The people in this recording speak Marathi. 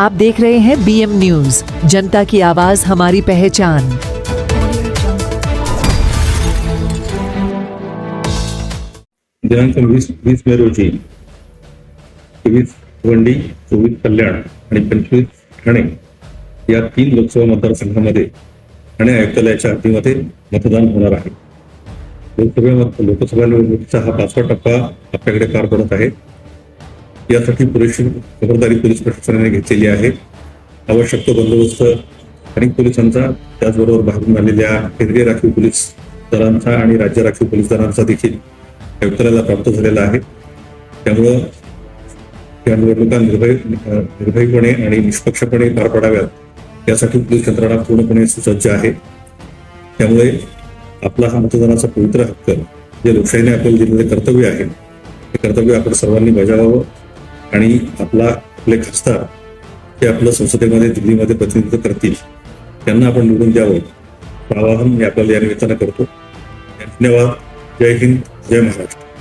आप देख रहे हैं BM न्यूज, जनता की आवाज हमारी पहचान। दिनांक 20 मे रोजी 23 भिवंडी, 24 कल्याण आणि 25 ठाणे या 3 लोकसभा मतदारसंघामध्ये ठाणे आयुक्तालयाच्या हद्दीमध्ये मतदान होणार आहे. लोकसभा निवडणुकीचा हा 5वा टप्पा आपल्याकडे पार पडत आहे. यासाठी पुरेशी खबरदारी पोलीस प्रशासनाने घेतलेली आहे. आवश्यक तो बंदोबस्त स्थानिक पोलिसांचा, त्याचबरोबर बाहेरून आलेल्या केंद्रीय राखीव पोलीस दलांचा आणि राज्य राखीव पोलीस दलांचा देखील आयुक्तालयाला प्राप्त झालेला आहे. त्यामुळं या निवडणुका निर्भयपणे आणि निष्पक्षपणे पार पडाव्यात यासाठी पोलीस यंत्रणा पूर्णपणे सुसज्ज आहे. त्यामुळे आपला हा मतदानाचा पवित्र हक्क, जे लोकशाहीने आपल्याला दिलेले कर्तव्य आहे, हे कर्तव्य आपण सर्वांनी बजावावं आणि आपले खासदार जे आपलं संसदेमध्ये, दिल्लीमध्ये प्रतिनिधित्व करतील त्यांना आपण निवडून द्यावं आवाहन मी आपल्याला या निमित्तानं करतो. धन्यवाद. जय हिंद, जय महाराष्ट्र.